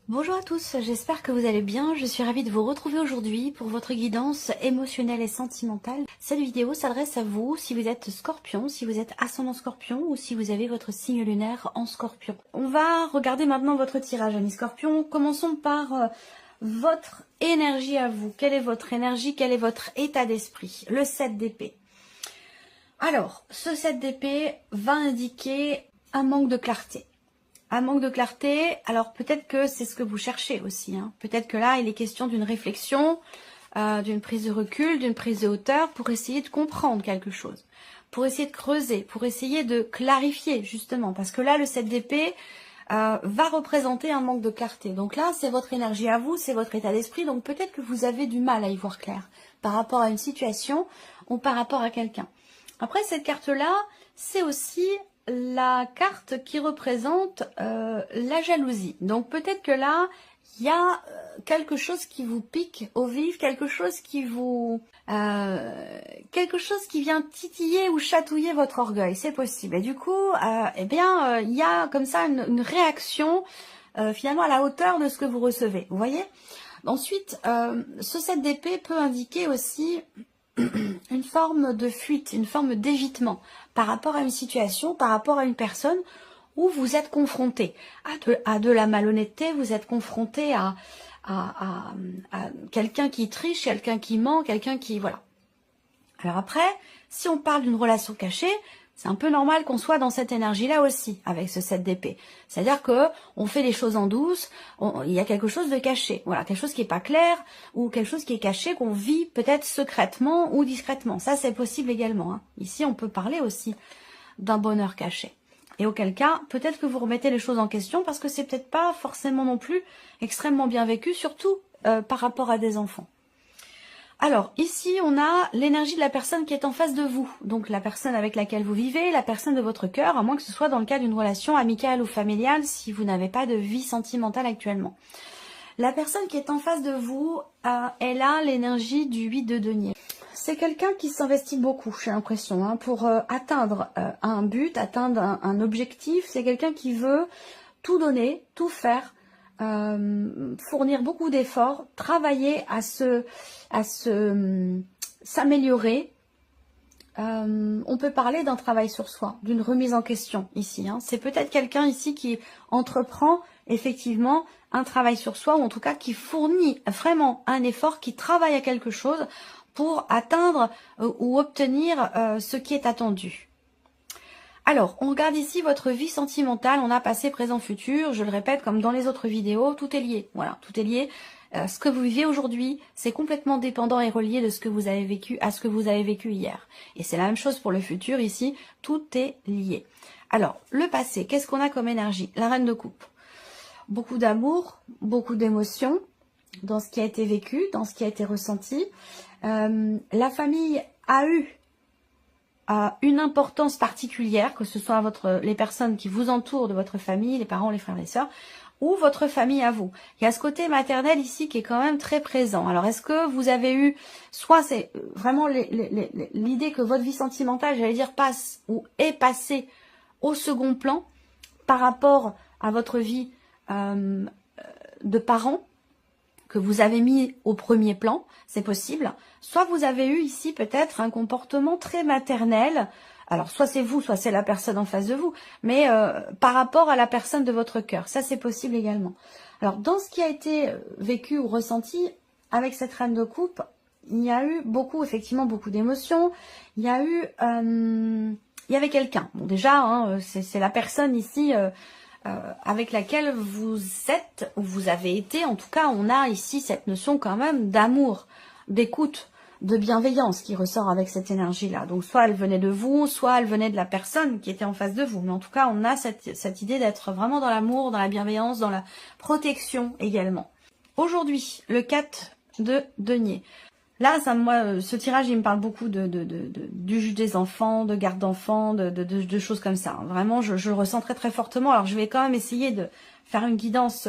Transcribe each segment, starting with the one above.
Bonjour à tous, j'espère que vous allez bien. Je suis ravie de vous retrouver aujourd'hui pour votre guidance émotionnelle et sentimentale. Cette vidéo s'adresse à vous si vous êtes scorpion, si vous êtes ascendant scorpion ou si vous avez votre signe lunaire en scorpion. On va regarder maintenant votre tirage, amis scorpions. Commençons par votre énergie à vous. Quelle est votre énergie? Quel est votre état d'esprit? Le 7 d'épée. Alors, ce 7 d'épée va indiquer un manque de clarté. Un manque de clarté, alors peut-être que c'est ce que vous cherchez aussi. Hein. Peut-être que là, il est question d'une réflexion, d'une prise de recul, d'une prise de hauteur pour essayer de comprendre quelque chose, pour essayer de creuser, pour essayer de clarifier justement. Parce que là, le 7 d'épée va représenter un manque de clarté. Donc là, c'est votre énergie à vous, c'est votre état d'esprit. Donc peut-être que vous avez du mal à y voir clair par rapport à une situation ou par rapport à quelqu'un. Après, cette carte-là, c'est aussi la carte qui représente la jalousie. Donc peut-être que là, il y a quelque chose qui vous pique au vif, quelque chose qui vous... quelque chose qui vient titiller ou chatouiller votre orgueil, c'est possible. Et du coup, il y a comme ça une réaction finalement à la hauteur de ce que vous recevez. Vous voyez? Ensuite, ce 7 d'épée peut indiquer aussi une forme de fuite, une forme d'évitement par rapport à une situation, par rapport à une personne où vous êtes confronté à de la malhonnêteté, vous êtes confronté à quelqu'un qui triche, quelqu'un qui ment, quelqu'un qui... Voilà. Alors après, si on parle d'une relation cachée, c'est un peu normal qu'on soit dans cette énergie-là aussi, avec ce 7 d'épée. C'est-à-dire que on fait les choses en douce, il y a quelque chose de caché. Voilà, quelque chose qui n'est pas clair, ou quelque chose qui est caché, qu'on vit peut-être secrètement ou discrètement. Ça, c'est possible également. Hein. Ici, on peut parler aussi d'un bonheur caché. Et auquel cas, peut-être que vous remettez les choses en question, parce que c'est peut-être pas forcément non plus extrêmement bien vécu, surtout par rapport à des enfants. Alors, ici, on a l'énergie de la personne qui est en face de vous. Donc, la personne avec laquelle vous vivez, la personne de votre cœur, à moins que ce soit dans le cas d'une relation amicale ou familiale, si vous n'avez pas de vie sentimentale actuellement. La personne qui est en face de vous, elle a l'énergie du 8 de denier. C'est quelqu'un qui s'investit beaucoup, j'ai l'impression, hein, pour atteindre un but, atteindre un objectif. C'est quelqu'un qui veut tout donner, tout faire, fournir beaucoup d'efforts, travailler à s'améliorer. On peut parler d'un travail sur soi, d'une remise en question ici. Hein. C'est peut-être quelqu'un ici qui entreprend effectivement un travail sur soi, ou en tout cas qui fournit vraiment un effort, qui travaille à quelque chose pour atteindre ou obtenir ce qui est attendu. Alors, on regarde ici votre vie sentimentale, on a passé, présent, futur, je le répète comme dans les autres vidéos, tout est lié, voilà, tout est lié. Ce que vous vivez aujourd'hui, c'est complètement dépendant et relié de ce que vous avez vécu à ce que vous avez vécu hier. Et c'est la même chose pour le futur ici, tout est lié. Alors, le passé, qu'est-ce qu'on a comme énergie? La reine de coupe. Beaucoup d'amour, beaucoup d'émotions dans ce qui a été vécu, dans ce qui a été ressenti. La famille a eu une importance particulière, que ce soit les personnes qui vous entourent de votre famille, les parents, les frères, les sœurs, ou votre famille à vous. Il y a ce côté maternel ici qui est quand même très présent. Alors, est-ce que vous avez eu, soit c'est vraiment l'idée que votre vie sentimentale, j'allais dire, passe ou est passée au second plan par rapport à votre vie de parents, que vous avez mis au premier plan, c'est possible. Soit vous avez eu ici peut-être un comportement très maternel, alors soit c'est vous, soit c'est la personne en face de vous, mais par rapport à la personne de votre cœur, ça c'est possible également. Alors dans ce qui a été vécu ou ressenti avec cette reine de coupe, il y a eu effectivement beaucoup d'émotions, il y a eu, il y avait quelqu'un, bon déjà, hein, c'est la personne ici... avec laquelle vous êtes, ou vous avez été, en tout cas, on a ici cette notion quand même d'amour, d'écoute, de bienveillance qui ressort avec cette énergie-là. Donc, soit elle venait de vous, soit elle venait de la personne qui était en face de vous. Mais en tout cas, on a cette idée d'être vraiment dans l'amour, dans la bienveillance, dans la protection également. Aujourd'hui, le 4 de denier. Là, moi, ce tirage, il me parle beaucoup du juge des enfants, de garde d'enfants, de choses comme ça. Vraiment, je le ressens très très fortement. Alors, je vais quand même essayer de faire une guidance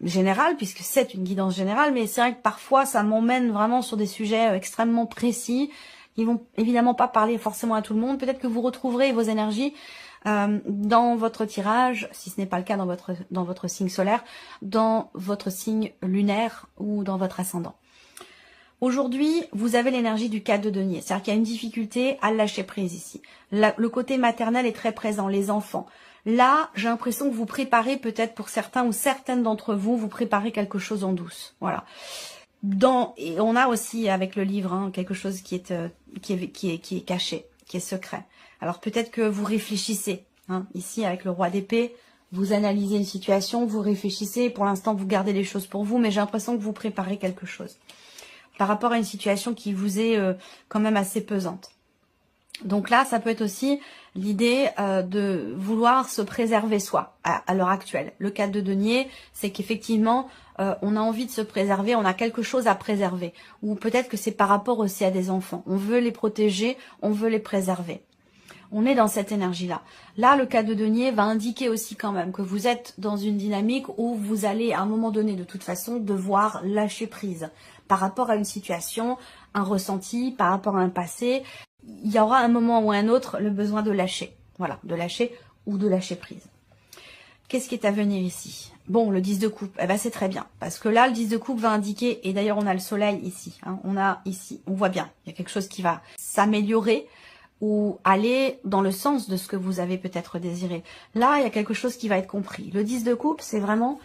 générale, puisque c'est une guidance générale, mais c'est vrai que parfois, ça m'emmène vraiment sur des sujets extrêmement précis. Ils vont évidemment pas parler forcément à tout le monde. Peut-être que vous retrouverez vos énergies dans votre tirage, si ce n'est pas le cas dans votre signe solaire, dans votre signe lunaire ou dans votre ascendant. Aujourd'hui, vous avez l'énergie du 4 de denier, c'est-à-dire qu'il y a une difficulté à lâcher prise ici. Le côté maternel est très présent, les enfants. Là, j'ai l'impression que vous préparez peut-être pour certains ou certaines d'entre vous, vous préparez quelque chose en douce. Voilà. Et on a aussi avec le livre hein, quelque chose qui est caché, qui est secret. Alors peut-être que vous réfléchissez, hein, ici avec le roi d'épée, vous analysez une situation, vous réfléchissez, pour l'instant vous gardez les choses pour vous, mais j'ai l'impression que vous préparez quelque chose par rapport à une situation qui vous est quand même assez pesante. Donc là, ça peut être aussi l'idée de vouloir se préserver soi à l'heure actuelle. Le 4 de denier, c'est qu'effectivement, on a envie de se préserver, on a quelque chose à préserver. Ou peut-être que c'est par rapport aussi à des enfants. On veut les protéger, on veut les préserver. On est dans cette énergie-là. Là, le 4 de denier va indiquer aussi quand même que vous êtes dans une dynamique où vous allez à un moment donné, de toute façon, devoir lâcher prise par rapport à une situation, un ressenti, par rapport à un passé. Il y aura un moment ou un autre le besoin de lâcher. Voilà, de lâcher ou de lâcher prise. Qu'est-ce qui est à venir ici? Bon, le 10 de coupe, eh ben c'est très bien. Parce que là, le 10 de coupe va indiquer, et d'ailleurs on a le soleil ici, hein, on a ici, on voit bien, il y a quelque chose qui va s'améliorer ou aller dans le sens de ce que vous avez peut-être désiré. Là, il y a quelque chose qui va être compris. Le 10 de coupe, c'est vraiment,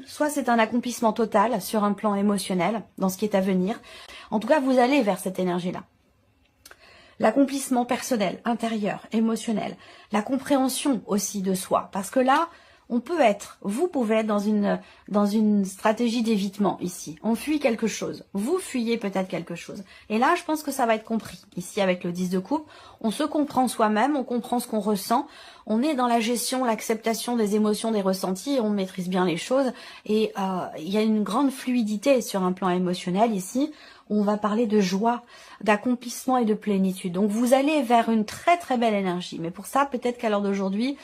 soit c'est un accomplissement total sur un plan émotionnel, dans ce qui est à venir. En tout cas, vous allez vers cette énergie-là. L'accomplissement personnel, intérieur, émotionnel, la compréhension aussi de soi. Parce que là, vous pouvez être dans une stratégie d'évitement ici. On fuit quelque chose. Vous fuyez peut-être quelque chose. Et là, je pense que ça va être compris. Ici, avec le 10 de coupe, on se comprend soi-même, on comprend ce qu'on ressent. On est dans la gestion, l'acceptation des émotions, des ressentis, on maîtrise bien les choses. Et il y a une grande fluidité sur un plan émotionnel ici. On va parler de joie, d'accomplissement et de plénitude. Donc vous allez vers une très très belle énergie. Mais pour ça, peut-être qu'à l'heure d'aujourd'hui,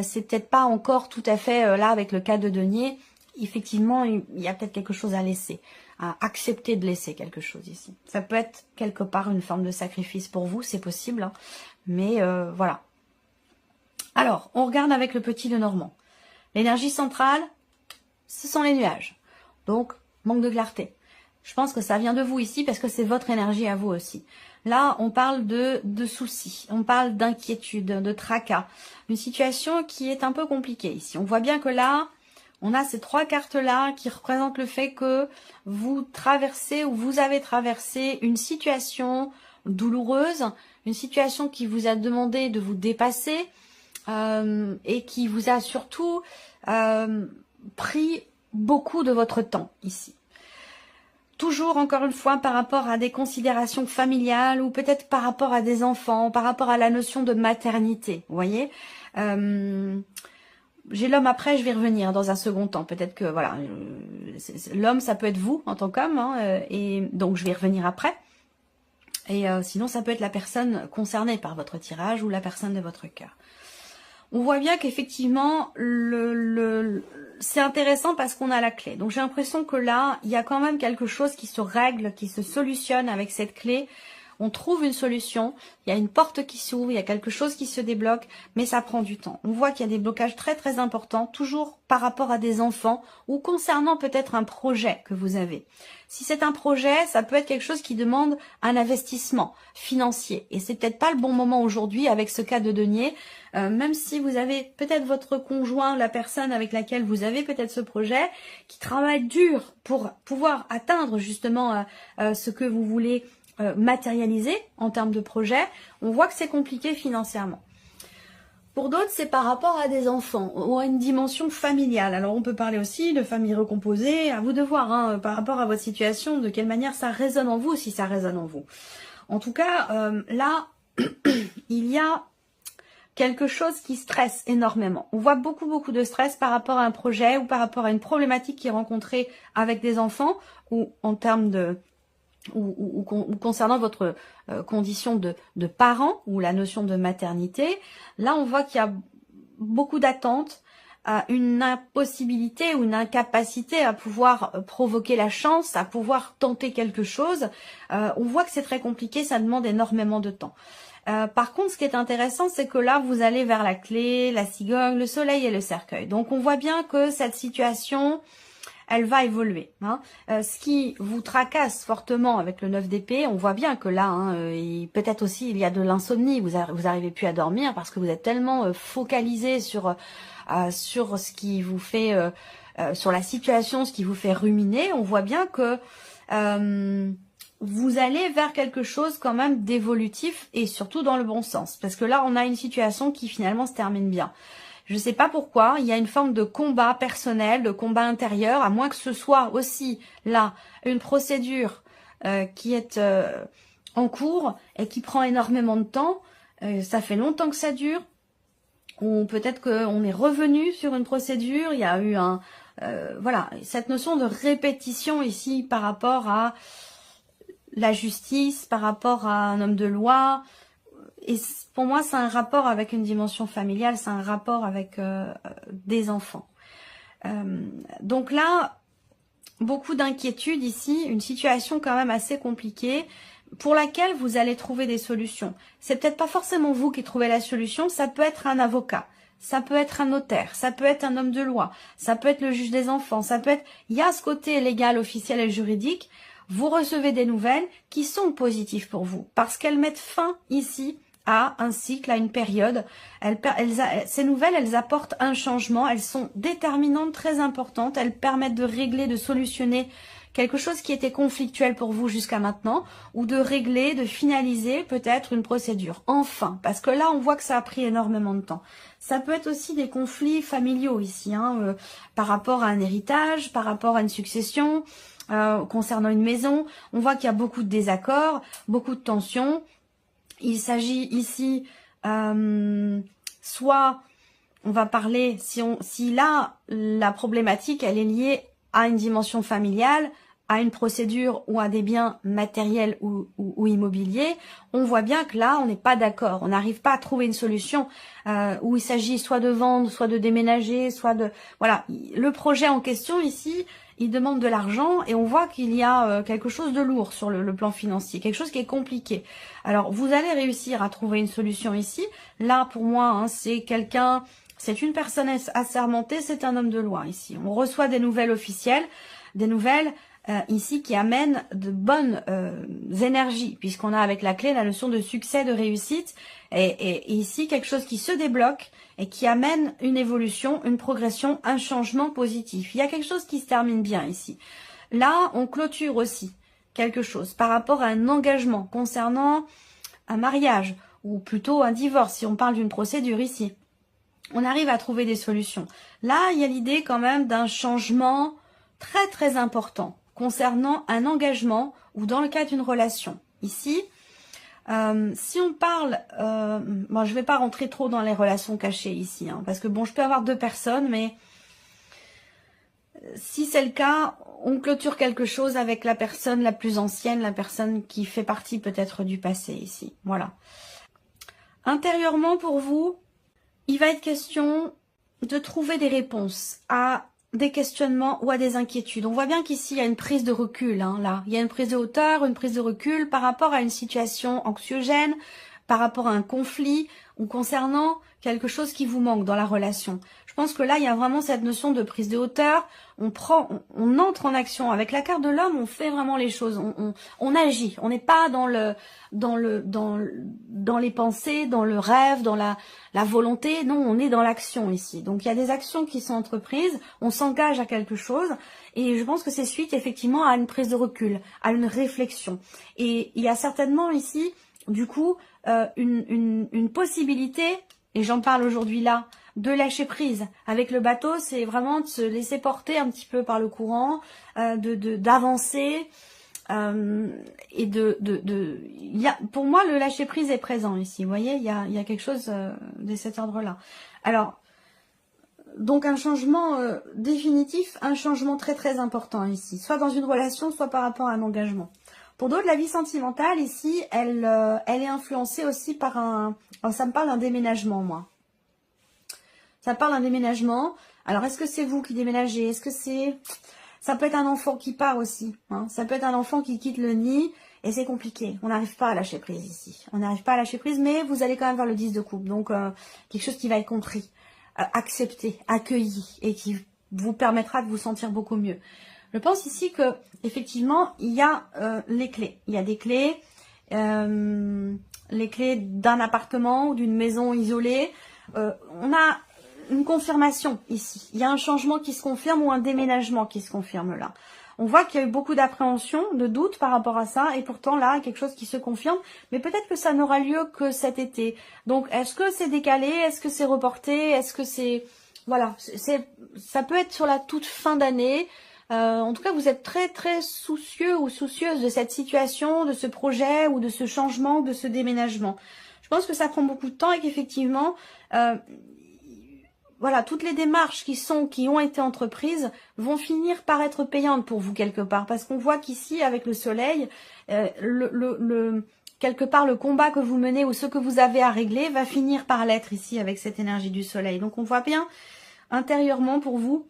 c'est peut-être pas encore tout à fait là avec le 4 de denier. Effectivement, il y a peut-être quelque chose à laisser, à accepter de laisser quelque chose ici. Ça peut être quelque part une forme de sacrifice pour vous, c'est possible. Hein. Mais voilà. Alors, on regarde avec le petit Lenormand. L'énergie centrale, ce sont les nuages. Donc, manque de clarté. Je pense que ça vient de vous ici parce que c'est votre énergie à vous aussi. Là, on parle de soucis, on parle d'inquiétude, de tracas. Une situation qui est un peu compliquée ici. On voit bien que là, on a ces trois cartes-là qui représentent le fait que vous traversez ou vous avez traversé une situation douloureuse, une situation qui vous a demandé de vous dépasser et qui vous a surtout pris beaucoup de votre temps ici. Toujours, encore une fois, par rapport à des considérations familiales ou peut-être par rapport à des enfants, par rapport à la notion de maternité, vous voyez. J'ai l'homme après, je vais revenir dans un second temps. Peut-être que, voilà, l'homme, ça peut être vous en tant qu'homme, hein, et donc je vais y revenir après. Et sinon, ça peut être la personne concernée par votre tirage ou la personne de votre cœur. On voit bien qu'effectivement, c'est intéressant parce qu'on a la clé. Donc j'ai l'impression que là, il y a quand même quelque chose qui se règle, qui se solutionne avec cette clé. On trouve une solution, il y a une porte qui s'ouvre, il y a quelque chose qui se débloque, mais ça prend du temps. On voit qu'il y a des blocages très très importants, toujours par rapport à des enfants ou concernant peut-être un projet que vous avez. Si c'est un projet, ça peut être quelque chose qui demande un investissement financier. Et c'est peut-être pas le bon moment aujourd'hui avec ce cas de denier, même si vous avez peut-être votre conjoint, la personne avec laquelle vous avez peut-être ce projet, qui travaille dur pour pouvoir atteindre justement ce que vous voulez matérialiser en termes de projet, on voit que c'est compliqué financièrement. Pour d'autres, c'est par rapport à des enfants ou à une dimension familiale. Alors on peut parler aussi de famille recomposée, à vous de voir hein, par rapport à votre situation, de quelle manière ça résonne en vous, si ça résonne en vous. En tout cas, là, il y a quelque chose qui stresse énormément. On voit beaucoup de stress par rapport à un projet ou par rapport à une problématique qui est rencontrée avec des enfants ou en termes de ou concernant votre condition de parent ou la notion de maternité. Là, on voit qu'il y a beaucoup d'attentes, une impossibilité ou une incapacité à pouvoir provoquer la chance, à pouvoir tenter quelque chose. On voit que c'est très compliqué, ça demande énormément de temps. Par contre, ce qui est intéressant, c'est que là, vous allez vers la clé, la cigogne, le soleil et le cercueil. Donc, on voit bien que cette situation, elle va évoluer. Hein. Ce qui vous tracasse fortement avec le 9 d'épée, on voit bien que là, peut-être aussi, il y a de l'insomnie. Vous arrivez plus à dormir parce que vous êtes tellement focalisé sur ce qui vous fait, sur la situation, ce qui vous fait ruminer. On voit bien que vous allez vers quelque chose quand même d'évolutif et surtout dans le bon sens. Parce que là, on a une situation qui finalement se termine bien. Je ne sais pas pourquoi, il y a une forme de combat personnel, de combat intérieur, à moins que ce soit aussi là une procédure qui est en cours et qui prend énormément de temps. Ça fait longtemps que ça dure. Ou peut-être qu'on est revenu sur une procédure, il y a eu voilà, cette notion de répétition ici par rapport à la justice, par rapport à un homme de loi. Et pour moi, c'est un rapport avec une dimension familiale, c'est un rapport avec des enfants. Donc là, beaucoup d'inquiétudes ici, une situation quand même assez compliquée pour laquelle vous allez trouver des solutions. C'est peut-être pas forcément vous qui trouvez la solution, ça peut être un avocat, ça peut être un notaire, ça peut être un homme de loi, ça peut être le juge des enfants, ça peut être... Il y a ce côté légal, officiel et juridique. Vous recevez des nouvelles qui sont positives pour vous parce qu'elles mettent fin ici à un cycle, à une période. Ces nouvelles, elles apportent un changement, elles sont déterminantes, très importantes, elles permettent de régler, de solutionner quelque chose qui était conflictuel pour vous jusqu'à maintenant, ou de régler, de finaliser peut-être une procédure. Enfin, parce que là, on voit que ça a pris énormément de temps. Ça peut être aussi des conflits familiaux ici, par rapport à un héritage, par rapport à une succession, concernant une maison. On voit qu'il y a beaucoup de désaccords, beaucoup de tensions. Il s'agit ici, soit on va parler, si là la problématique elle est liée à une dimension familiale, à une procédure ou à des biens matériels ou immobiliers, on voit bien que là on n'est pas d'accord, on n'arrive pas à trouver une solution où il s'agit soit de vendre, soit de déménager, soit de... Voilà, le projet en question ici, il demande de l'argent et on voit qu'il y a quelque chose de lourd sur le plan financier, quelque chose qui est compliqué. Alors, vous allez réussir à trouver une solution ici. Là, pour moi, c'est quelqu'un, c'est une personne assermentée, c'est un homme de loi ici. On reçoit des nouvelles officielles, des nouvelles ici qui amènent de bonnes énergies, puisqu'on a avec la clé la notion de succès, de réussite, et ici quelque chose qui se débloque et qui amène une évolution, une progression, un changement positif. Il y a quelque chose qui se termine bien ici. Là, on clôture aussi quelque chose par rapport à un engagement concernant un mariage, ou plutôt un divorce, si on parle d'une procédure ici. On arrive à trouver des solutions. Là, il y a l'idée quand même d'un changement très très important concernant un engagement ou dans le cas d'une relation. Ici, si on parle, bon, je vais pas rentrer trop dans les relations cachées ici, parce que bon, je peux avoir deux personnes, mais si c'est le cas, on clôture quelque chose avec la personne la plus ancienne, la personne qui fait partie peut-être du passé ici. Voilà. Intérieurement pour vous, il va être question de trouver des réponses à des questionnements ou à des inquiétudes. On voit bien qu'ici, il y a une prise de recul. Là, il y a une prise de hauteur, une prise de recul par rapport à une situation anxiogène, par rapport à un conflit ou concernant quelque chose qui vous manque dans la relation. Je pense que là, il y a vraiment cette notion de prise de hauteur. On entre en action. Avec la carte de l'homme, on fait vraiment les choses. On agit. On n'est pas dans les pensées, dans le rêve, dans la volonté. Non, on est dans l'action ici. Donc, il y a des actions qui sont entreprises. On s'engage à quelque chose. Et je pense que c'est suite, effectivement, à une prise de recul, à une réflexion. Et il y a certainement ici, du coup, une possibilité, et j'en parle aujourd'hui là, de lâcher prise. Avec le bateau, c'est vraiment de se laisser porter un petit peu par le courant, d'avancer, et pour moi, le lâcher prise est présent ici. Vous voyez, il y a quelque chose de cet ordre-là. Alors, donc un changement définitif, un changement très très important ici, soit dans une relation, soit par rapport à un engagement. Pour d'autres, la vie sentimentale ici, elle est influencée aussi par ça me parle d'un déménagement, moi. Ça parle d'un déménagement. Alors, est-ce que c'est vous qui déménagez? Est-ce que ça peut être un enfant qui part aussi. Ça peut être un enfant qui quitte le nid Et c'est compliqué. On n'arrive pas à lâcher prise ici. On n'arrive pas à lâcher prise, mais vous allez quand même vers le 10 de coupe. Donc, quelque chose qui va être compris, accepté, accueilli et qui vous permettra de vous sentir beaucoup mieux. Je pense ici que effectivement, il y a les clés. Il y a des clés, les clés d'un appartement ou d'une maison isolée. On a une confirmation ici. Il y a un changement qui se confirme ou un déménagement qui se confirme là. On voit qu'il y a eu beaucoup d'appréhension, de doute par rapport à ça, et pourtant là, quelque chose qui se confirme, mais peut-être que ça n'aura lieu que cet été. Donc, est-ce que c'est décalé? Est-ce que c'est reporté? Est-ce que c'est... Voilà, ça peut être sur la toute fin d'année. En tout cas, vous êtes très très soucieux ou soucieuse de cette situation, de ce projet ou de ce changement, de ce déménagement. Je pense que ça prend beaucoup de temps et qu'effectivement... voilà, toutes les démarches qui ont été entreprises vont finir par être payantes pour vous quelque part. Parce qu'on voit qu'ici, avec le soleil, quelque part, le combat que vous menez ou ce que vous avez à régler va finir par l'être ici avec cette énergie du soleil. Donc, on voit bien intérieurement pour vous,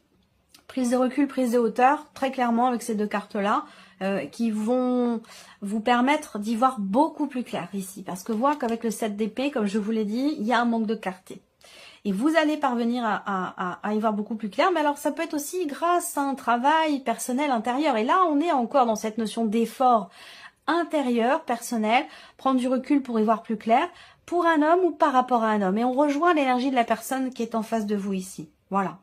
prise de recul, prise de hauteur, très clairement avec ces deux cartes-là, qui vont vous permettre d'y voir beaucoup plus clair ici. Parce que voir qu'avec le 7 d'épée, comme je vous l'ai dit, il y a un manque de clarté. Et vous allez parvenir à y voir beaucoup plus clair. Mais alors, ça peut être aussi grâce à un travail personnel intérieur. Et là, on est encore dans cette notion d'effort intérieur, personnel. Prendre du recul pour y voir plus clair. Pour un homme ou par rapport à un homme. Et on rejoint l'énergie de la personne qui est en face de vous ici. Voilà.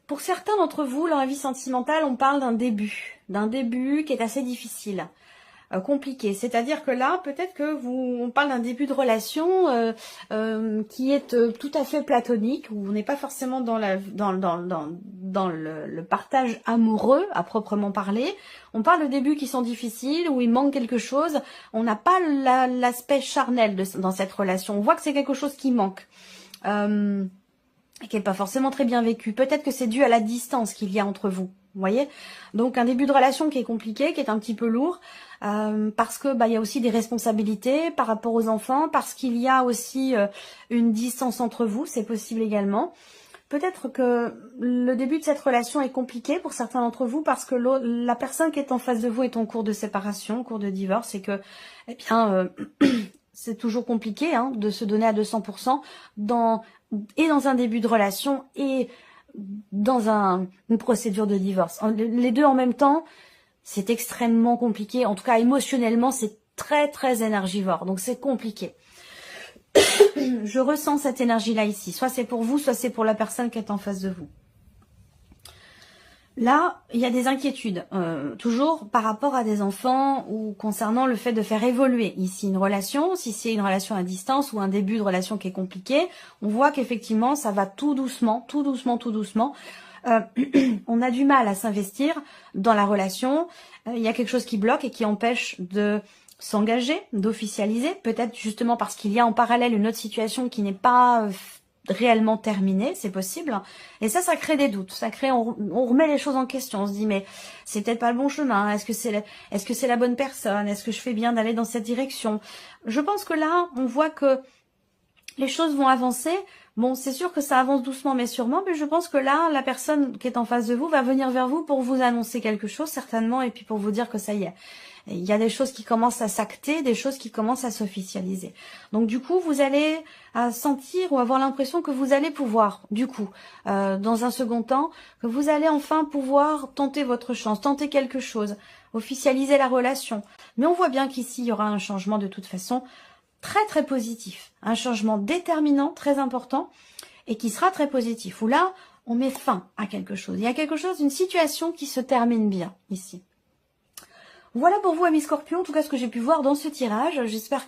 Pour certains d'entre vous, dans la vie sentimentale, on parle d'un début. D'un début qui est assez difficile. Compliqué, c'est-à-dire que là, peut-être que on parle d'un début de relation qui est tout à fait platonique, où on n'est pas forcément dans le partage amoureux à proprement parler. On parle de débuts qui sont difficiles, où il manque quelque chose. On n'a pas l'aspect charnel dans cette relation. On voit que c'est quelque chose qui manque. Qui n'est pas forcément très bien vécu. Peut-être que c'est dû à la distance qu'il y a entre vous. Vous voyez? Donc un début de relation qui est compliqué, qui est un petit peu lourd, parce que il y a aussi des responsabilités par rapport aux enfants, parce qu'il y a aussi une distance entre vous, c'est possible également. Peut-être que le début de cette relation est compliqué pour certains d'entre vous parce que la personne qui est en face de vous est en cours de séparation, en cours de divorce, et que, eh bien, c'est toujours compliqué de se donner à 200% dans un début de relation et dans une procédure de divorce. Les deux en même temps, c'est extrêmement compliqué. En tout cas, émotionnellement, c'est très, très énergivore. Donc, c'est compliqué. Je ressens cette énergie-là ici. Soit c'est pour vous, soit c'est pour la personne qui est en face de vous. Là, il y a des inquiétudes, toujours par rapport à des enfants ou concernant le fait de faire évoluer ici une relation. Si c'est une relation à distance ou un début de relation qui est compliqué, on voit qu'effectivement, ça va tout doucement, tout doucement, tout doucement. On a du mal à s'investir dans la relation. Il y a quelque chose qui bloque et qui empêche de s'engager, d'officialiser. Peut-être justement parce qu'il y a en parallèle une autre situation qui n'est pas réellement terminée, c'est possible. Et ça crée des doutes. On remet les choses en question. On se dit mais c'est peut-être pas le bon chemin. Est-ce que c'est la bonne personne? Est-ce que je fais bien d'aller dans cette direction? Je pense que là, on voit que les choses vont avancer. Bon, c'est sûr que ça avance doucement mais sûrement, mais je pense que là, la personne qui est en face de vous va venir vers vous pour vous annoncer quelque chose, certainement, et puis pour vous dire que ça y est. Il y a des choses qui commencent à s'acter, des choses qui commencent à s'officialiser. Donc du coup, vous allez sentir ou avoir l'impression que vous allez pouvoir, du coup, dans un second temps, que vous allez enfin pouvoir tenter votre chance, tenter quelque chose, officialiser la relation. Mais on voit bien qu'ici, il y aura un changement de toute façon très très positif. Un changement déterminant, très important, et qui sera très positif. Où là, on met fin à quelque chose. Il y a quelque chose, une situation qui se termine bien, ici. Voilà pour vous, amis Scorpions, en tout cas ce que j'ai pu voir dans ce tirage. J'espère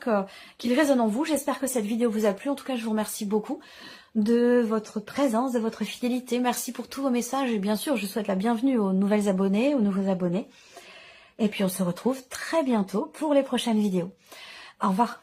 qu'il résonne en vous, j'espère que cette vidéo vous a plu. En tout cas, je vous remercie beaucoup de votre présence, de votre fidélité. Merci pour tous vos messages et bien sûr, je souhaite la bienvenue aux nouvelles abonnés, aux nouveaux abonnés. Et puis on se retrouve très bientôt pour les prochaines vidéos. Au revoir.